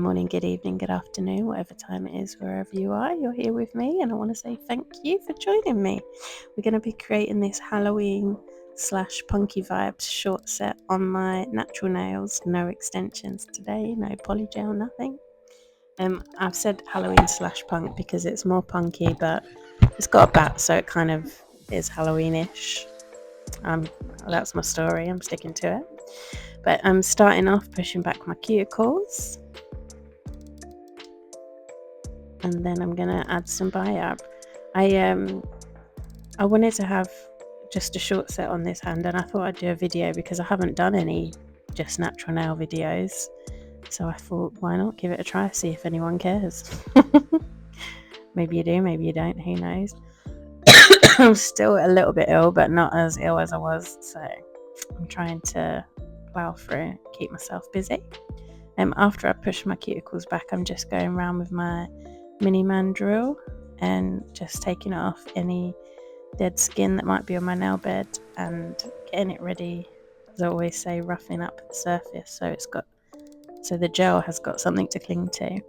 morning, good evening, good afternoon, whatever time it is, wherever you are, you're here with me, and I want to say thank you for joining me. We're going to be creating this Halloween / punky vibes short set on my natural nails, no extensions today, no polygel, nothing. I've said Halloween / punk because it's more punky, but it's got a bat, so it kind of is Halloween-ish. That's my story, I'm sticking to it. But I'm starting off pushing back my cuticles, and then I'm gonna add some BIAB. I wanted to have just a short set on this hand, and I thought I'd do a video because I haven't done any just natural nail videos, so I thought, why not give it a try, see if anyone cares. Maybe you do, maybe you don't, who knows. I'm still a little bit ill, but not as ill as I was, so I'm trying to plow through, keep myself busy. After I push my cuticles back, I'm just going around with my mini mandrill and just taking off any dead skin that might be on my nail bed and getting it ready, as I always say, roughing up the surface so the gel has got something to cling to.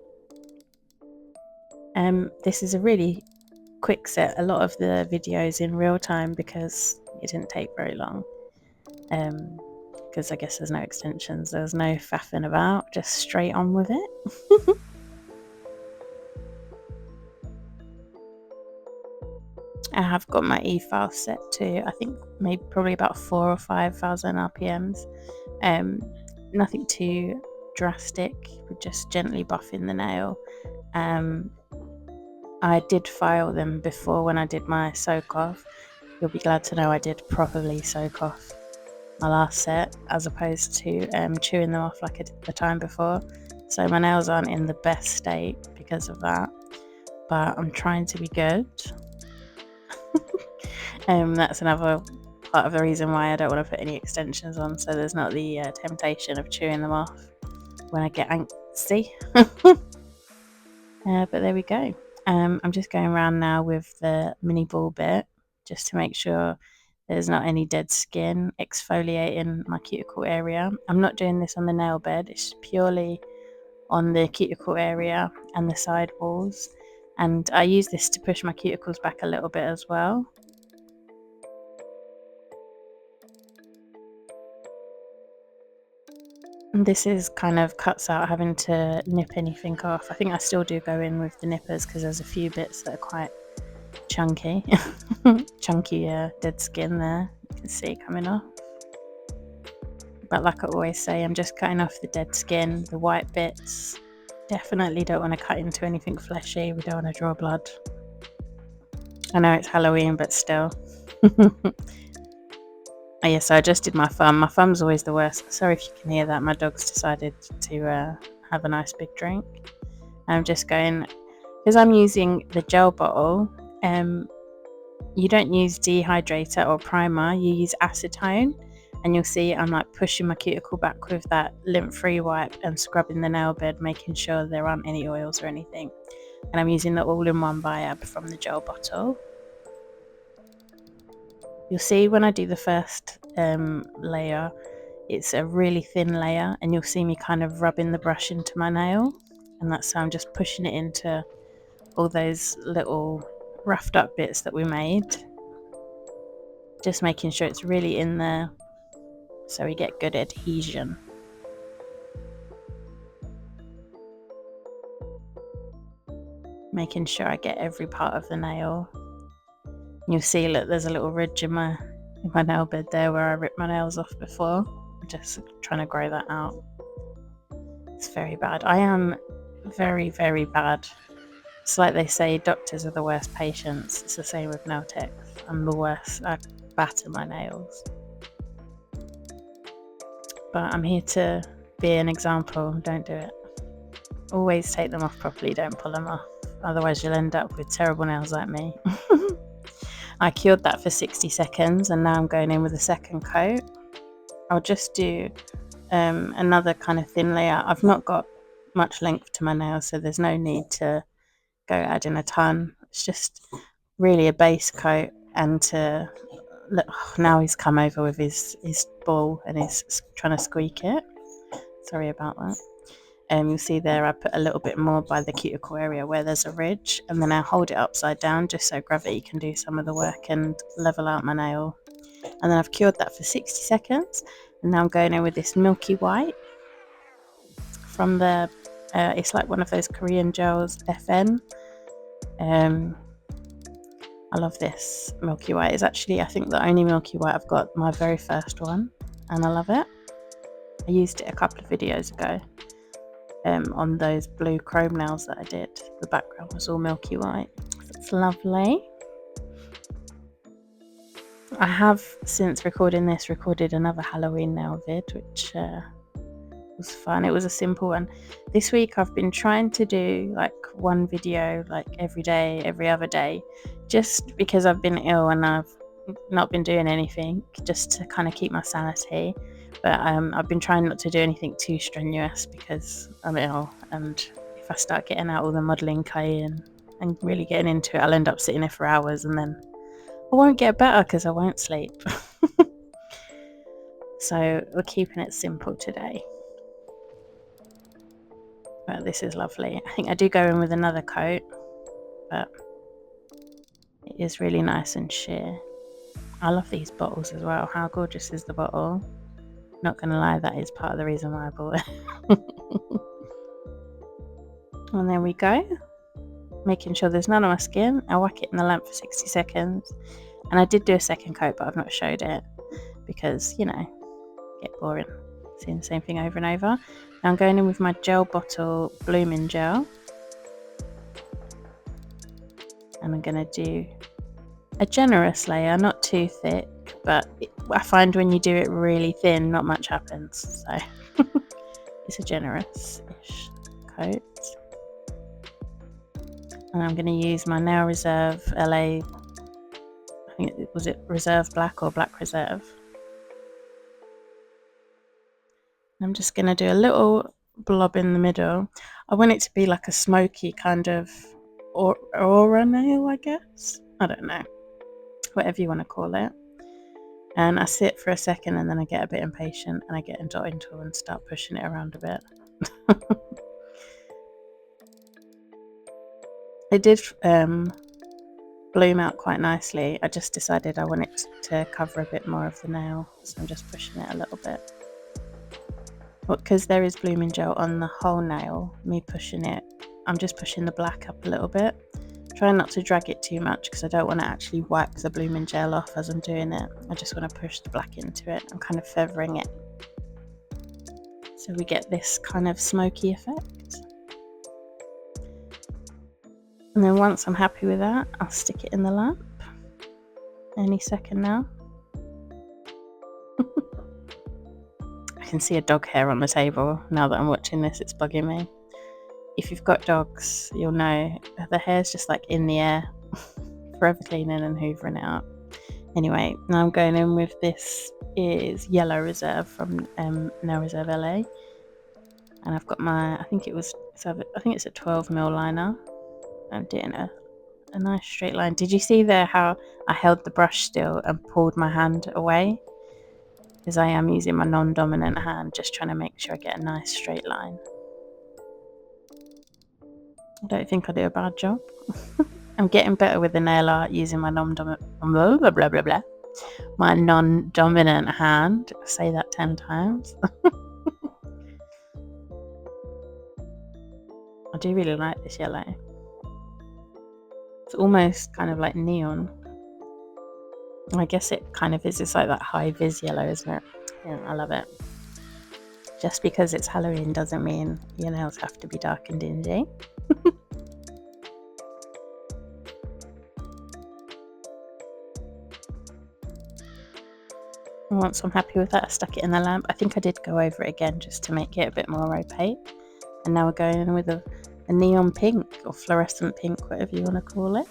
This is a really quick set. A lot of the videos in real time because it didn't take very long. Because I guess there's no extensions, there's no faffing about, just straight on with it. I have got my E-file set to, I think probably about 4,000 or 5,000 RPMs. Nothing too drastic, but just gently buffing the nail. I did file them before when I did my soak off. You'll be glad to know I did properly soak off my last set, as opposed to chewing them off like I did the time before. So my nails aren't in the best state because of that, but I'm trying to be good. That's another part of the reason why I don't want to put any extensions on, so there's not the temptation of chewing them off when I get angsty. But there we go. I'm just going around now with the mini ball bit just to make sure there's not any dead skin exfoliating my cuticle area. I'm not doing this on the nail bed, it's purely on the cuticle area and the side walls, and I use this to push my cuticles back a little bit as well. And this is kind of cuts out having to nip anything off. I think I still do go in with the nippers because there's a few bits that are quite chunky. Chunky dead skin there, you can see coming off. But like I always say, I'm just cutting off the dead skin, the white bits. Definitely don't want to cut into anything fleshy, we don't want to draw blood. I know it's Halloween, but still. Oh yeah, so I just did my thumb. My thumb's always the worst. Sorry if you can hear that. My dog's decided to have a nice big drink. I'm just going, because I'm using the gel bottle, you don't use dehydrator or primer, you use acetone, and you'll see I'm like pushing my cuticle back with that lint-free wipe and scrubbing the nail bed, making sure there aren't any oils or anything. And I'm using the all-in-one BIAB from the gel bottle. You'll see when I do the first layer, it's a really thin layer, and you'll see me kind of rubbing the brush into my nail, and that's how I'm just pushing it into all those little roughed up bits that we made, just making sure it's really in there so we get good adhesion. Making sure I get every part of the nail. You'll see, look, there's a little ridge in my nail bed there where I ripped my nails off before. I'm just trying to grow that out. It's very bad. I am very, very bad. It's like they say, doctors are the worst patients. It's the same with nail techs. I'm the worst. I batter my nails. But I'm here to be an example. Don't do it. Always take them off properly. Don't pull them off. Otherwise you'll end up with terrible nails like me. I cured that for 60 seconds and now I'm going in with a second coat. I'll just do another kind of thin layer. I've not got much length to my nails, so there's no need to go adding a ton. It's just really a base coat, and to look, now he's come over with his ball and he's trying to squeak it. Sorry about that. You'll see there I put a little bit more by the cuticle area where there's a ridge, and then I hold it upside down just so gravity can do some of the work and level out my nail. And then I've cured that for 60 seconds, and now I'm going in with this Milky White from the it's like one of those Korean gels, FN. I love this Milky White. It's actually, I think, the only Milky White I've got, my very first one, and I love it. I used it a couple of videos ago on those blue chrome nails that I did. The background was all Milky White. It's lovely. I have, since recording this, recorded another Halloween nail vid, which was fun. It was a simple one. This week I've been trying to do like one video like every day, every other day, just because I've been ill and I've not been doing anything, just to kind of keep my sanity. But I've been trying not to do anything too strenuous because I'm ill, and if I start getting out all the modelling clay and really getting into it, I'll end up sitting there for hours and then I won't get better because I won't sleep. So we're keeping it simple today. But this is lovely. I think I do go in with another coat, but it is really nice and sheer. I love these bottles as well. How gorgeous is the bottle? Not gonna lie, that is part of the reason why I bought it. And there we go. Making sure there's none on my skin. I whack it in the lamp for 60 seconds. And I did do a second coat, but I've not showed it because, you know, get boring seeing the same thing over and over. Now I'm going in with my gel bottle blooming gel, and I'm going to do a generous layer, not too thick, but I find when you do it really thin, not much happens, so it's a generous-ish coat. And I'm going to use my Nail Reserve LA, I think was it Reserve Black or Black Reserve. I'm just going to do a little blob in the middle. I want it to be like a smoky kind of aura nail, I guess. I don't know. Whatever you want to call it. And I sit for a second and then I get a bit impatient and I get into dotting tool and start pushing it around a bit. It did bloom out quite nicely. I just decided I want it to cover a bit more of the nail, so I'm just pushing it a little bit. Because there is blooming gel on the whole nail, me pushing it, I'm just pushing the black up a little bit. Trying not to drag it too much because I don't want to actually wipe the blooming gel off as I'm doing it. I just want to push the black into it. I'm kind of feathering it, so we get this kind of smoky effect. And then once I'm happy with that, I'll stick it in the lamp any second now. I can see a dog hair on the table now that I'm watching this. It's bugging me. If you've got dogs, you'll know the hair's just like in the air, forever cleaning and hoovering it up. Anyway, now I'm going in with this is Yellow Reserve from Nail Reserve LA, and I've got my, I think it's a 12mm liner. I'm doing a nice straight line. Did you see there how I held the brush still and pulled my hand away? Because I am using my non-dominant hand, just trying to make sure I get a nice straight line. I don't think I do a bad job. I'm getting better with the nail art using my non-dominant my non-dominant hand. I say that 10 times. I do really like this yellow. It's almost kind of like neon. I guess it kind of is. It's like that high vis yellow, isn't it? Yeah, I love it. Just because it's Halloween doesn't mean your nails have to be dark and dingy. And once I'm happy with that, I stuck it in the lamp. I think I did go over it again just to make it a bit more opaque. And now we're going in with a neon pink or fluorescent pink, whatever you want to call it.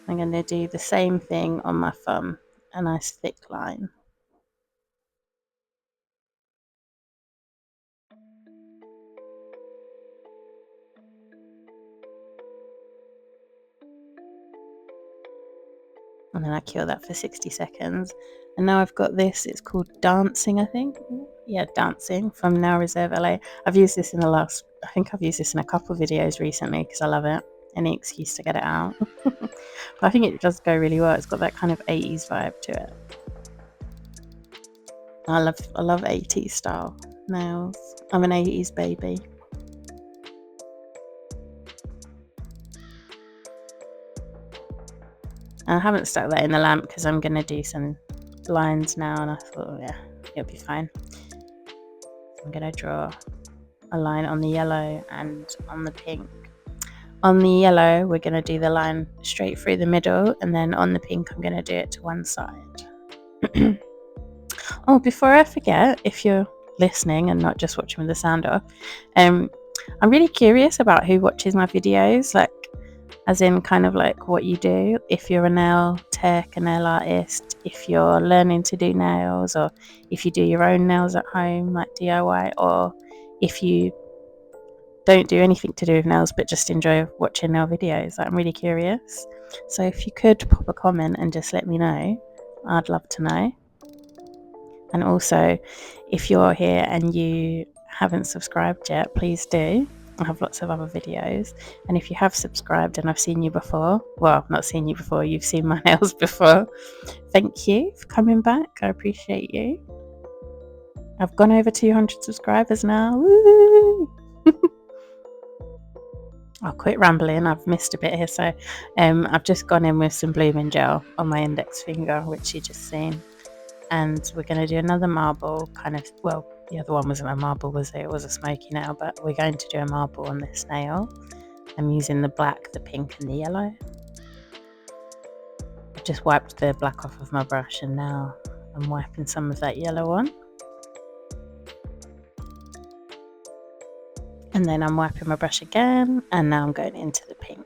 I'm going to do the same thing on my thumb, a nice thick line. And then I cure that for 60 seconds. And now I've got this, it's called Dancing, I think. yeah, dancing from Now Reserve LA. I've used this in the last, I think I've used this in a couple of videos recently because I love it. Any excuse to get it out. But I think it does go really well. It's got that kind of 80s vibe to it. I love 80s style nails. I'm an 80s baby. And I haven't stuck that in the lamp because I'm going to do some lines now, and I thought, oh, yeah, it'll be fine. I'm going to draw a line on the yellow and on the pink. On the yellow, we're going to do the line straight through the middle, and then on the pink, I'm going to do it to one side. Oh, before I forget, if you're listening and not just watching with the sound off, I'm really curious about who watches my videos, like, as in kind of like what you do, if you're a nail tech, a nail artist, if you're learning to do nails, or if you do your own nails at home, like DIY, or if you don't do anything to do with nails but just enjoy watching nail videos. I'm really curious. So if you could pop a comment and just let me know, I'd love to know. And also, if you're here and you haven't subscribed yet, please do. I have lots of other videos. And if you have subscribed and I've seen you before, well, not seen you before, you've seen my nails before, thank you for coming back. I appreciate you. I've gone over 200 subscribers now. Woo! I'll quit rambling. I've missed a bit here. So I've just gone in with some blooming gel on my index finger, which you just seen. And we're going to do another marble kind of, well, the other one wasn't a marble, was it? It was a smoky nail, but we're going to do a marble on this nail. I'm using the black, the pink and the yellow. I've just wiped the black off of my brush and now I'm wiping some of that yellow on. And then I'm wiping my brush again, and now I'm going into the pink.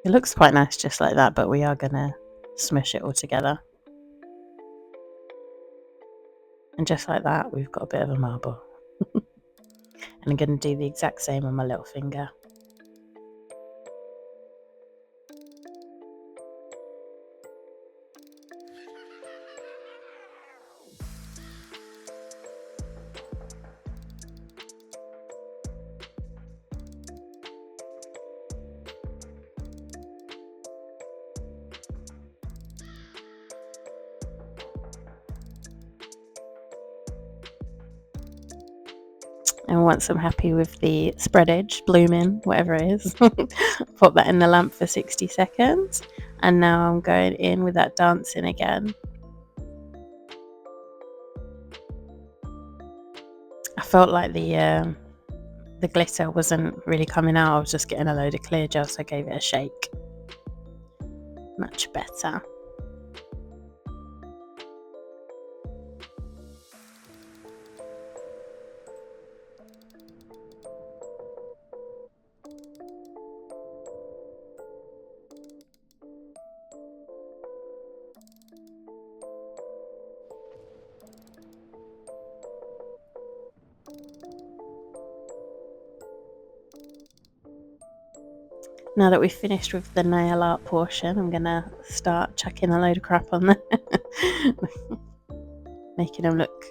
It looks quite nice just like that, but we are going to smush it all together. And just like that, we've got a bit of a marble. And I'm going to do the exact same on my little finger. And once I'm happy with the spread edge, blooming, whatever it is, pop that in the lamp for 60 seconds. And now I'm going in with that dancing again. I felt like the glitter wasn't really coming out. I was just getting a load of clear gel, so I gave it a shake. Much better. Now that we've finished with the nail art portion, I'm going to start chucking a load of crap on there. Making them look...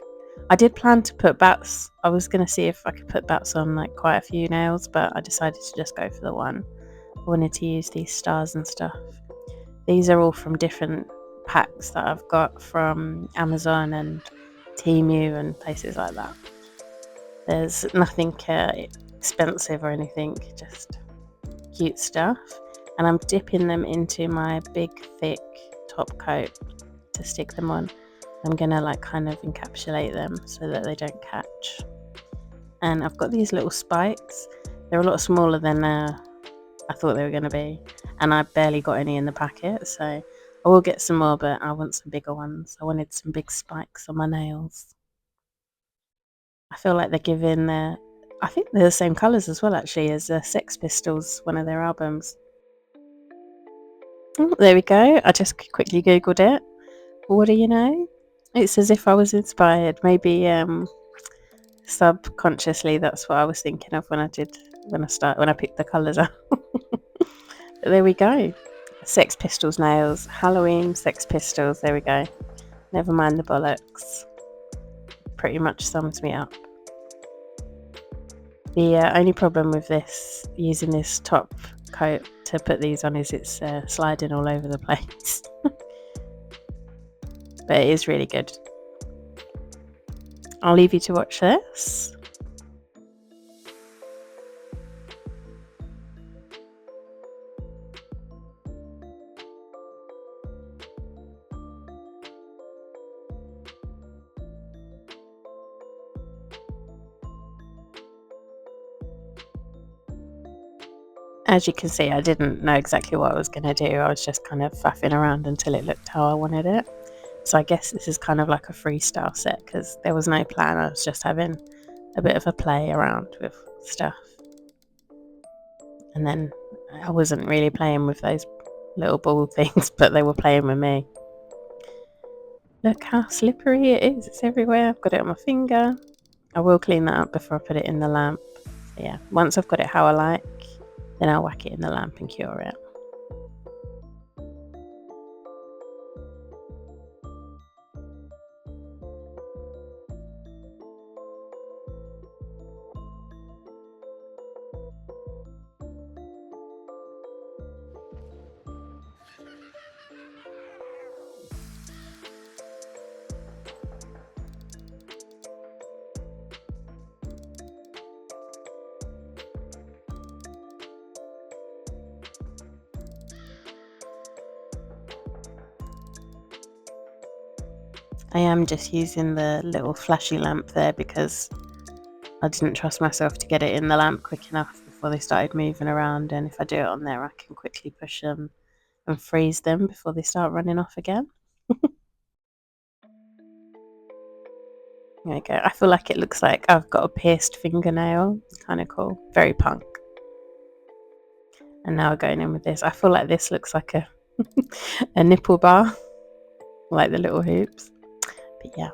I did plan to put bats. I was going to see if I could put bats on like quite a few nails, but I decided to just go for the one. I wanted to use these stars and stuff. These are all from different packs that I've got from Amazon and Temu and places like that. There's nothing expensive or anything, just cute stuff. And I'm dipping them into my big thick top coat to stick them on. I'm gonna like kind of encapsulate them so that they don't catch. And I've got these little spikes. They're a lot smaller than I thought they were going to be, and I barely got any in the packet, so I will get some more, but I want some bigger ones. I wanted some big spikes on my nails. I feel like they're giving I think they're the same colours as well actually as Sex Pistols, one of their albums. Oh, there we go. I just quickly googled it. What do you know? It's as if I was inspired. Maybe subconsciously that's what I was thinking of when I picked the colours out. But there we go. Sex Pistols nails. Halloween Sex Pistols. There we go. Never mind the bollocks. Pretty much sums me up. The only problem with this, using this top coat to put these on, is it's sliding all over the place. But it is really good. I'll leave you to watch this. As you can see, I didn't know exactly what I was going to do. I was just kind of faffing around until it looked how I wanted it. So I guess this is kind of like a freestyle set because there was no plan. I was just having a bit of a play around with stuff. And then I wasn't really playing with those little ball things, but they were playing with me. Look how slippery it is. It's everywhere. I've got it on my finger. I will clean that up before I put it in the lamp. So yeah, once I've got it how I like, then I'll whack it in the lamp and cure it. I am just using the little flashy lamp there because I didn't trust myself to get it in the lamp quick enough before they started moving around, and if I do it on there I can quickly push them and freeze them before they start running off again. There we go. I feel like it looks like I've got a pierced fingernail. It's kind of cool. Very punk. And now we're going in with this. I feel like this looks like a a nipple bar, like the little hoops. But yeah,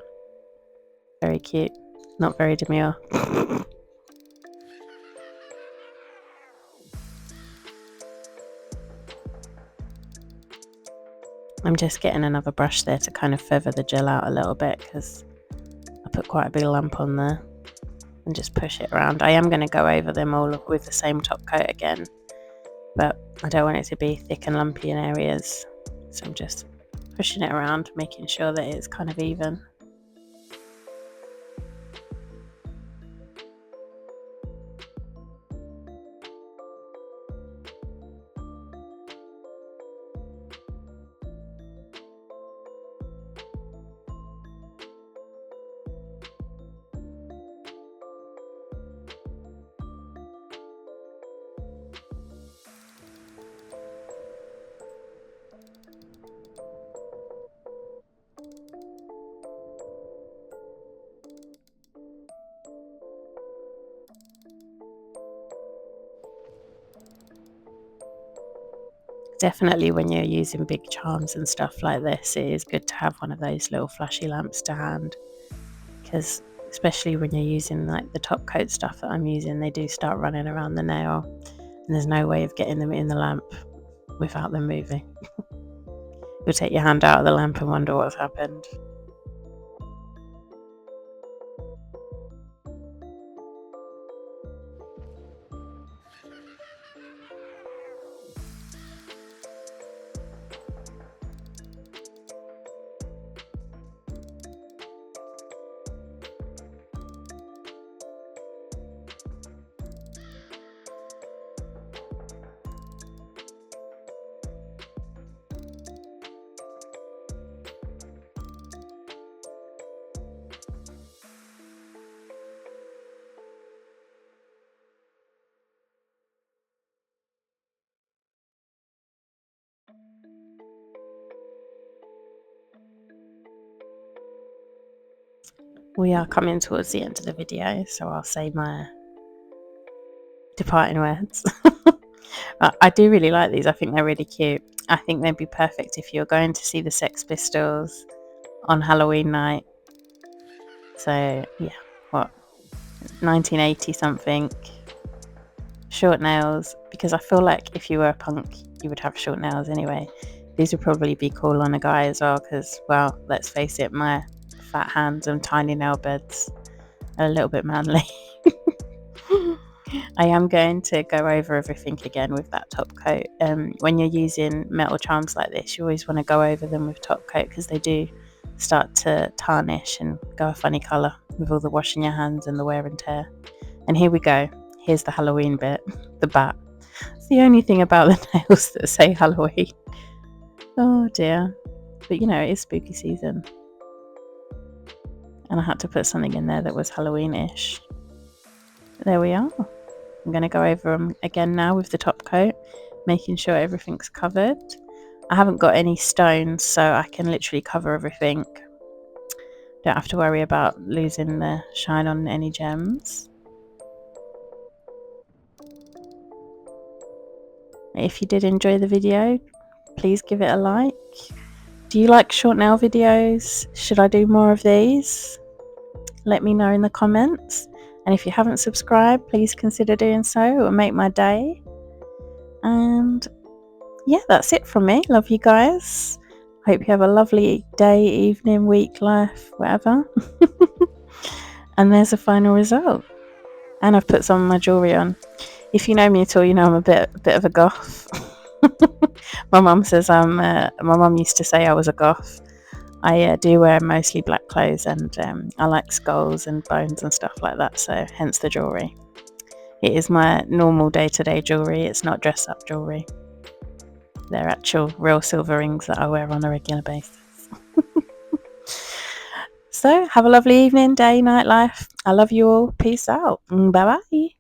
very cute. Not very demure. I'm just getting another brush there to kind of feather the gel out a little bit because I put quite a big lump on there, and just push it around. I am going to go over them all with the same top coat again, but I don't want it to be thick and lumpy in areas, so I'm just pushing it around, making sure that it's kind of even. Definitely when you're using big charms and stuff like this, it is good to have one of those little flashy lamps to hand, because especially when you're using like the top coat stuff that I'm using, they do start running around the nail and there's no way of getting them in the lamp without them moving. You'll take your hand out of the lamp and wonder what's happened. We are coming towards the end of the video, so I'll say my departing words. I do really like these. I think they're really cute. I think they'd be perfect if you're going to see the Sex Pistols on Halloween night. So yeah, what, 1980 something, short nails, because I feel like if you were a punk, you would have short nails anyway. These would probably be cool on a guy as well, because, well, let's face it, my fat hands and tiny nail beds are a little bit manly. I am going to go over everything again with that top coat. When you're using metal charms like this, you always want to go over them with top coat, because they do start to tarnish and go a funny colour with all the washing your hands and the wear and tear. And here we go. Here's the Halloween bit, the bat. It's the only thing about the nails that say Halloween. Oh dear. But you know, it is spooky season. And I had to put something in there that was Halloween-ish. There we are. I'm going to go over them again now with the top coat, making sure everything's covered. I haven't got any stones, so I can literally cover everything. Don't have to worry about losing the shine on any gems. If you did enjoy the video, please give it a like. Do you like short nail videos? Should I do more of these? Let me know in the comments. And if you haven't subscribed, please consider doing so. It will make my day. And yeah, that's it from me. Love you guys. Hope you have a lovely day, evening, week, life, whatever. And there's a final result. And I've put some of my jewellery on. If you know me at all, you know I'm a bit of a goth. My mum says my mum used to say I was a goth. I do wear mostly black clothes, and I like skulls and bones and stuff like that, so hence the jewellery. It is my normal day-to-day jewellery. It's not dress-up jewellery. They're actual real silver rings that I wear on a regular basis. So have a lovely evening, day, night, life. I love you all. Peace out. Bye-bye.